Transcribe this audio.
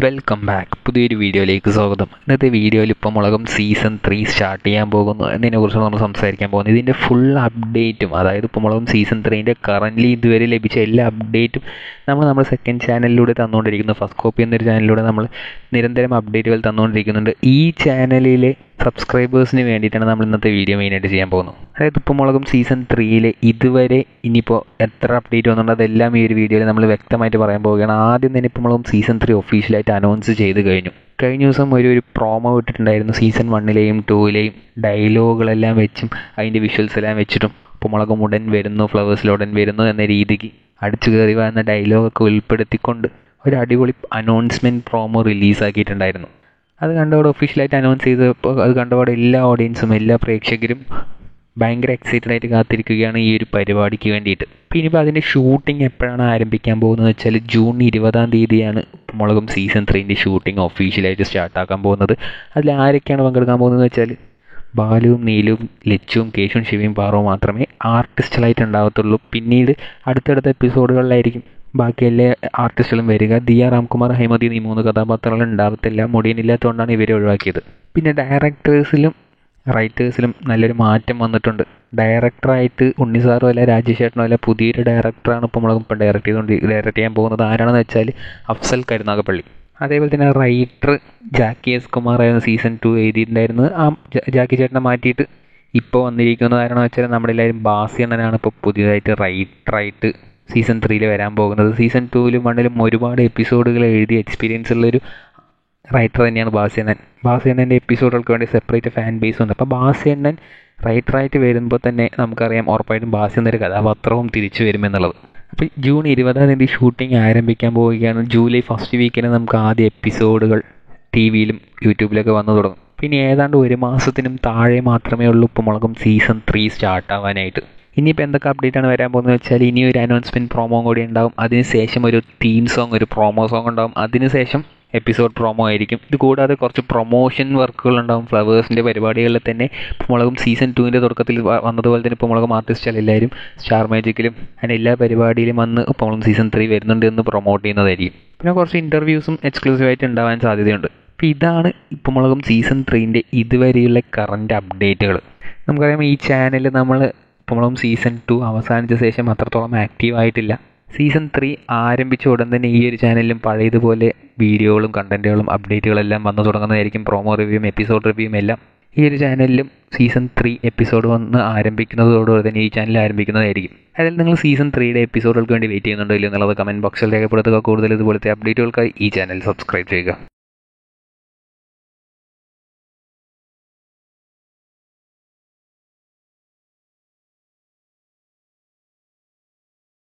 Welcome back. പുതിയൊരു വീഡിയോയിലേക്ക് സ്വാഗതം. ഇന്നത്തെ വീഡിയോയിൽ ഇപ്പോൾ മുളകം സീസൺ 3 സ്റ്റാർട്ട് ചെയ്യാൻ പോകുന്നു എന്നതിനെക്കുറിച്ച് നമ്മൾ സംസാരിക്കാൻ പോകുന്നത്. ഇതിൻ്റെ ഫുൾ അപ്ഡേറ്റും, അതായത് ഇപ്പോൾ മുളകം സീസൺ 3ൻ്റെ കറൻ്റ്ലി ഇതുവരെ ലഭിച്ച എല്ലാ അപ്ഡേറ്റും നമ്മുടെ സെക്കൻഡ് ചാനലിലൂടെ തന്നുകൊണ്ടിരിക്കുന്നു. ഫസ്റ്റ് കോപ്പി എന്നൊരു ചാനലിലൂടെ നമ്മൾ നിരന്തരം അപ്ഡേറ്റുകൾ തന്നുകൊണ്ടിരിക്കുന്നുണ്ട്. ഈ ചാനലിലെ സബ്സ്ക്രൈബേഴ്സിന് വേണ്ടിയിട്ടാണ് നമ്മൾ ഇന്നത്തെ വീഡിയോ മെയിനായിട്ട് ചെയ്യാൻ പോകുന്നത്. അതായത് ഇപ്പോൾ മുളകം സീസൺ 3 ഇതുവരെ ഇനിയിപ്പോൾ എത്ര അപ്ഡേറ്റ് വന്നുണ്ട് അതെല്ലാം ഈ ഒരു വീഡിയോയിൽ നമ്മൾ വ്യക്തമായിട്ട് പറയാൻ പോവുകയാണ്. ആദ്യം തന്നെ ഇപ്പോൾ മുളകം സീസൺ 3 ഒഫീഷ്യലായിട്ട് അനൗൺസ് ചെയ്ത് കഴിഞ്ഞു. കഴിഞ്ഞ ദിവസം ഒരു പ്രോമോ ഇട്ടിട്ടുണ്ടായിരുന്നു. സീസൺ 1ലെയും 2ലെയും ഡയലോഗുകളെല്ലാം വെച്ചും അതിൻ്റെ വിഷ്വൽസ് എല്ലാം വെച്ചിട്ടും ഇപ്പോൾ മുളകം ഉടൻ വരുന്നു, ഫ്ലവേഴ്സിൽ ഉടൻ വരുന്നു എന്ന രീതിക്ക് അടിച്ചു കയറി എന്ന ഡയലോഗൊക്കെ ഉൾപ്പെടുത്തിക്കൊണ്ട് ഒരു അടിപൊളി അനൗൺസ്മെൻറ്റ് പ്രോമോ റിലീസാക്കിയിട്ടുണ്ടായിരുന്നു. അത് കണ്ടവിടെ ഒഫീഷ്യലായിട്ട് അനൗൺസ് ചെയ്തപ്പോൾ അത് കണ്ടവിടെ എല്ലാ ഓഡിയൻസും എല്ലാ പ്രേക്ഷകരും ഭയങ്കര എക്സൈറ്റഡ് ആയിട്ട് കാത്തിരിക്കുകയാണ് ഈ ഒരു പരിപാടിക്ക് വേണ്ടിയിട്ട്. പിന്നെ ഇപ്പോൾ അതിൻ്റെ ഷൂട്ടിംഗ് എപ്പോഴാണ് ആരംഭിക്കാൻ പോകുന്നത് വെച്ചാൽ ജൂൺ 20 മുളകം സീസൺ 3ൻ്റെ ഷൂട്ടിംഗ് ഒഫീഷ്യലായിട്ട് സ്റ്റാർട്ടാക്കാൻ പോകുന്നത്. അതിൽ ആരൊക്കെയാണ് പങ്കെടുക്കാൻ പോകുന്നത് വെച്ചാൽ ബാലുവും നീലുവും ലച്ചുവും കേശുവും ശിവയും പാറവും മാത്രമേ ആർട്ടിസ്റ്റുകളായിട്ട് ഉണ്ടാകത്തുള്ളൂ. പിന്നീട് അടുത്തടുത്ത എപ്പിസോഡുകളിലായിരിക്കും ബാക്കി എല്ലാ ആർട്ടിസ്റ്റുകളും വരിക. ദിയ, രാംകുമാർ, ഹൈമദീൻ ഈ 3 കഥാപാത്രങ്ങൾ ഉണ്ടാകത്തില്ല. മുടിയനില്ലാത്തതുകൊണ്ടാണ് ഇവരെ ഒഴിവാക്കിയത്. പിന്നെ ഡയറക്ടേഴ്സിലും റൈറ്റേഴ്സിലും നല്ലൊരു മാറ്റം വന്നിട്ടുണ്ട്. ഡയറക്ടറായിട്ട് ഉണ്ണിസാറോ അല്ല രാജേഷ് ചേട്ടനോ അല്ല, പുതിയൊരു ഡയറക്ടറാണ് ഇപ്പോൾ നമ്മളിപ്പോൾ ഡയറക്റ്റ് ചെയ്യാൻ പോകുന്നത്. ആരാണെന്ന് വെച്ചാൽ അഫ്സൽ കരുനാഗപ്പള്ളി. അതേപോലെ തന്നെ റൈറ്റർ ജാക്കി എസ് കുമാർ ആയിരുന്നു സീസൺ 2 എഴുതിയിട്ടുണ്ടായിരുന്നത്. ആ ജാക്കി ചേട്ടനെ മാറ്റിയിട്ട് ഇപ്പോൾ വന്നിരിക്കുന്നത് ആരാണെന്ന് വെച്ചാൽ നമ്മുടെ എല്ലാവരും ബാസി അണ്ണനാണ് ഇപ്പോൾ പുതിയതായിട്ട് റൈറ്ററായിട്ട് സീസൺ 3 വരാൻ പോകുന്നത്. സീസൺ 2ലും 1ലും ഒരുപാട് എപ്പിസോഡുകൾ എഴുതി എക്സ്പീരിയൻസ് ഉള്ളൊരു റൈറ്റർ തന്നെയാണ് ബാസി അണ്ണൻ്റെ എപ്പിസോഡുകൾക്ക് വേണ്ടി സെപ്പറേറ്റ് ഫാൻ ബേസ് ഉണ്ട്. അപ്പോൾ ബാസി അണ്ണൻ റൈറ്ററായിട്ട് വരുമ്പോൾ തന്നെ നമുക്കറിയാം ഉറപ്പായിട്ടും ബാസി എന്നൊരു കഥാപാത്രവും തിരിച്ചു വരുമെന്നുള്ളത്. അപ്പോൾ ജൂൺ 20 ഷൂട്ടിംഗ് ആരംഭിക്കാൻ പോവുകയാണ്. ജൂലൈ ഫസ്റ്റ് വീക്കിന് നമുക്ക് ആദ്യ എപ്പിസോഡുകൾ ടി വിയിലും യൂട്യൂബിലൊക്കെ വന്നു തുടങ്ങും. പിന്നെ ഏതാണ്ട് 1 മാസത്തിനും താഴെ മാത്രമേ ഉള്ളൂ ഇപ്പോൾ മുളകം സീസൺ 3 സ്റ്റാർട്ടാവാനായിട്ട്. ഇനിയിപ്പോൾ എന്തൊക്കെ അപ്ഡേറ്റാണ് വരാൻ പോകുന്നത് വെച്ചാൽ ഇനി ഒരു അനൗൺസ്മെൻറ്റ് പ്രോമോ കൂടി ഉണ്ടാവും. അതിനുശേഷം ഒരു തീം സോങ്, ഒരു പ്രൊമോ സോങ് ഉണ്ടാവും. അതിനുശേഷം എപ്പിസോഡ് പ്രൊമോ ആയിരിക്കും. ഇത് കൂടാതെ കുറച്ച് പ്രൊമോഷൻ വർക്കുകൾ ഉണ്ടാവും. ഫ്ലവേഴ്സിൻ്റെ പരിപാടികളിൽ തന്നെ മുളകം സീസൺ 2ൻ്റെ തുടക്കത്തിൽ വന്നതുപോലെ തന്നെ ഇപ്പോൾ മുളകം ആർട്ടിസ്റ്റുകളെല്ലാവരും സ്റ്റാർ മാജിക്കിലും അങ്ങനെ എല്ലാ പരിപാടിയിലും വന്ന് ഇപ്പോൾ മുളകം സീസൺ 3 വരുന്നുണ്ട് എന്ന് പ്രൊമോട്ട് ചെയ്യുന്നതായിരിക്കും. പിന്നെ കുറച്ച് ഇൻ്റർവ്യൂസും എക്സ്ക്ലൂസീവായിട്ട് ഉണ്ടാവാൻ സാധ്യതയുണ്ട്. അപ്പോൾ ഇതാണ് ഇപ്പോൾ മുളകം സീസൺ 3ൻ്റെ ഇതുവരെയുള്ള കറൻറ്റ് അപ്ഡേറ്റുകൾ. നമുക്കറിയാം ഈ ചാനൽ നമ്മൾ ഇപ്പോൾ മുളകം സീസൺ 2 അവസാനിച്ച ശേഷം അത്രത്തോളം ആക്റ്റീവായിട്ടില്ല. സീസൺ 3 ആരംഭിച്ച ഉടൻ തന്നെ ഈ ഒരു ചാനലിലും പഴയതുപോലെ വീഡിയോകളും കണ്ടൻറ്റുകളും അപ്ഡേറ്റുകളെല്ലാം വന്നു തുടങ്ങുന്നതായിരിക്കും. പ്രൊമോ റിവ്യൂവും എപ്പിസോഡ് റിവ്യൂവും എല്ലാം ഈ ഒരു ചാനലിലും സീസൺ 3 എപ്പിസോഡ് വന്ന് ആരംഭിക്കുന്നതോടുകൂടി തന്നെ ഈ ചാനൽ ആരംഭിക്കുന്നതായിരിക്കും. അതിൽ നിങ്ങൾ സീസൺ 3യുടെ എപ്പിസോഡുകൾക്ക് വേണ്ടി വെയിറ്റ് ചെയ്യുന്നുണ്ടോ ഇല്ലയോ എന്നുള്ളത് കമൻറ്റ് ബോക്സിൽ രേഖപ്പെടുത്തുക. കൂടുതൽ ഇതുപോലത്തെ അപ്ഡേറ്റുകൾക്കായി ഈ ചാനൽ സബ്സ്ക്രൈബ് ചെയ്യുക.